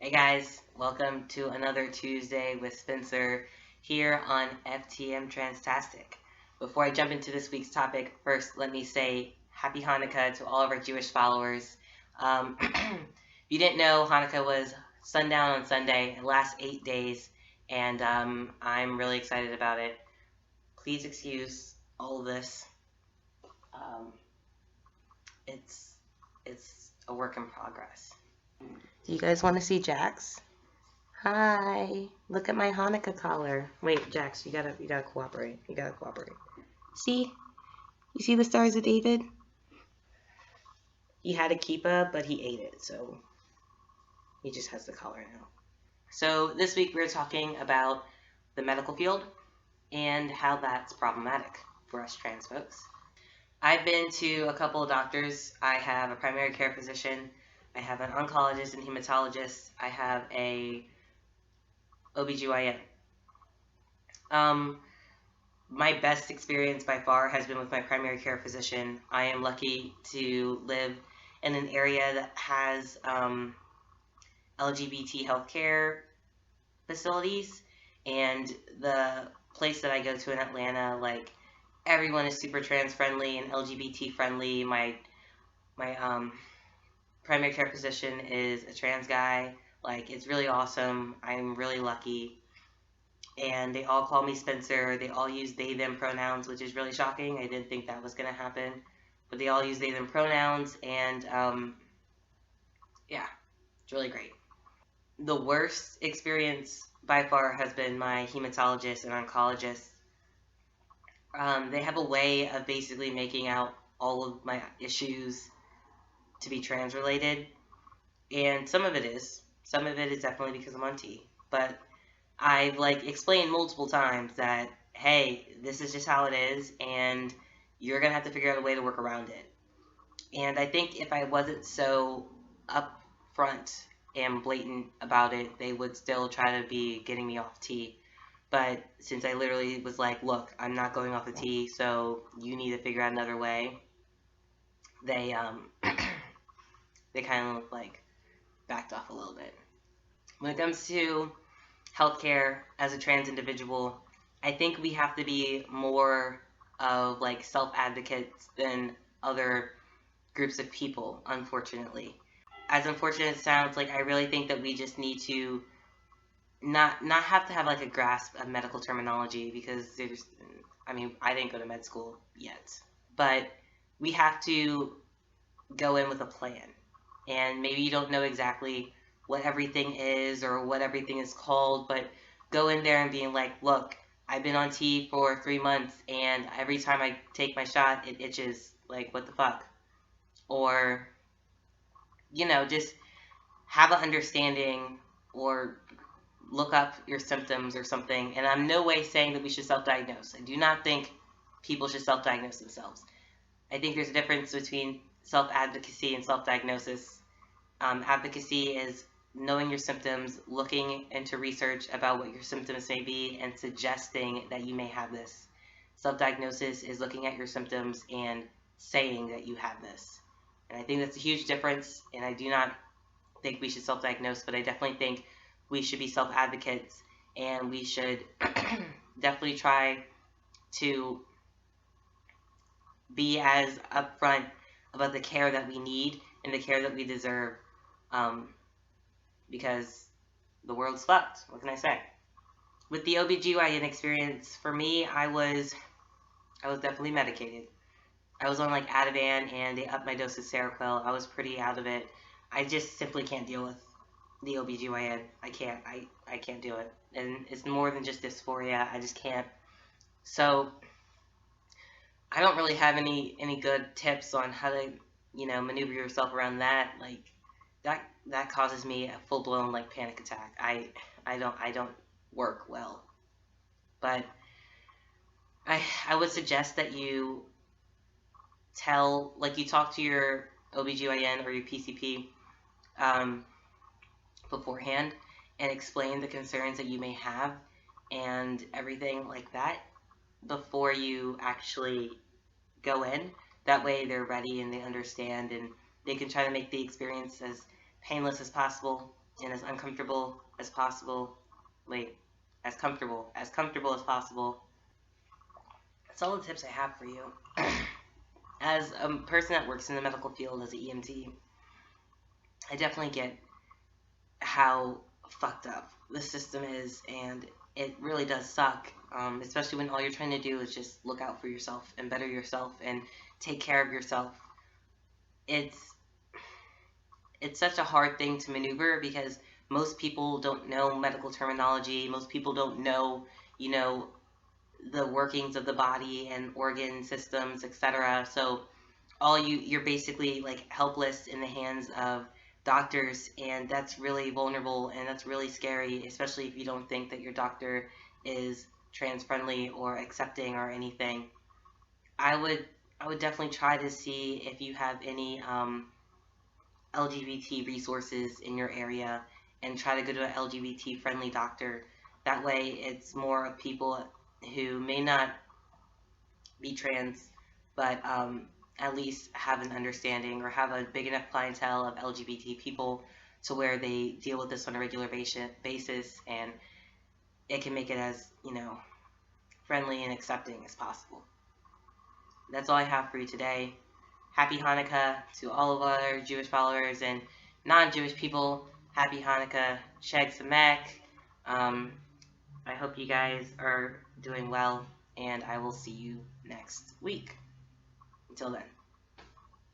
Hey guys, welcome to another Tuesday with Spencer here on FTM Transtastic. Before I jump into this week's topic, first let me say Happy Hanukkah to all of our Jewish followers. If you didn't know, Hanukkah was sundown on Sunday, it lasts 8 days, and I'm really excited about it. Please excuse all of this. Um, it's it's a work in progress. Do you guys want to see Jax? Hi, look at my Hanukkah collar. Wait, Jax, you gotta cooperate. You gotta cooperate. See? You see the Stars of David? He had a kippah, but he ate it, so he just has the collar now. So this week we're talking about the medical field and how that's problematic for us trans folks. I've been to a couple of doctors. I have a primary care physician. I have an oncologist and hematologist. I have a OBGYN. Um, my best experience by far has been with my primary care physician. I am lucky to live in an area that has LGBT healthcare facilities, and the place that I go to in Atlanta, like everyone is super trans friendly and LGBT friendly. My primary care physician is a trans guy. Like it's really awesome. I'm really lucky, and they all call me Spencer. They all use they them pronouns, which is really shocking. I didn't think that was gonna happen, but they all use they them pronouns, and yeah, it's really great. The worst experience by far has been my hematologist and oncologist. They have a way of basically making out all of my issues to be trans related, and some of it is. Some of it is definitely because I'm on T, but I've like explained multiple times that hey, this is just how it is, and you're gonna have to figure out a way to work around it. And I think if I wasn't so upfront and blatant about it, they would still try to be getting me off T. But since I literally was like, look, I'm not going off the T, so you need to figure out another way, they they kind of like backed off a little bit. When it comes to healthcare as a trans individual, I think we have to be more of like self advocates than other groups of people, unfortunately. As unfortunate as it sounds, like I really think that we just need to not have to have like a grasp of medical terminology because there's I mean, I didn't go to med school yet. But we have to go in with a plan. And maybe you don't know exactly what everything is or what everything is called, but go in there and being like, look, I've been on T for 3 months and every time I take my shot, it itches. Like, what the fuck? Or, just have an understanding or look up your symptoms or something. And I'm no way saying that we should self diagnose. I do not think people should self diagnose themselves. I think there's a difference between self advocacy and self diagnosis. Advocacy is knowing your symptoms, looking into research about what your symptoms may be, and suggesting that you may have this. Self diagnosis is looking at your symptoms and saying that you have this. And I think that's a huge difference. And I do not think we should self diagnose, but I definitely think we should be self advocates and we should definitely try to be as upfront about the care that we need and the care that we deserve, um, because the world's fucked. What can I say? With the OBGYN experience, for me, I was definitely medicated. I was on like Ativan and they upped my dose of Seroquel. I was pretty out of it. I just simply can't deal with the OBGYN. I can't. I can't do it. And it's more than just dysphoria. I just can't. So I don't really have any good tips on how to, maneuver yourself around that. Like that causes me a full blown like panic attack. I don't work well. But I would suggest that you you talk to your OBGYN or your PCP um, beforehand and explain the concerns that you may have and everything like that before you actually go in. That way they're ready and they understand and they can try to make the experience as painless as possible and as uncomfortable as possible. Wait, as comfortable as possible. That's all the tips I have for you. As a person that works in the medical field as an EMT, I definitely get how fucked up the system is, and it really does suck. Especially when all you're trying to do is just look out for yourself and better yourself and take care of yourself. It's it's such a hard thing to maneuver because most people don't know medical terminology. Most people don't know, you know, the workings of the body and organ systems, etc. So you're basically like helpless in the hands of doctors, and that's really vulnerable and that's really scary, especially if you don't think that your doctor is trans friendly or accepting or anything. I would i would definitely try to see if you have any LGBT resources in your area and try to go to an LGBT friendly doctor. That way it's more of people who may not be trans, but at least have an understanding or have a big enough clientele of LGBT people to where they deal with this on a regular basis, and it can make it as, friendly and accepting as possible. That's all I have for you today. Happy Hanukkah to all of our Jewish followers and non-Jewish people. Happy Hanukkah. Shag Samek. Um, I hope you guys are doing well, and I will see you next week. Until then.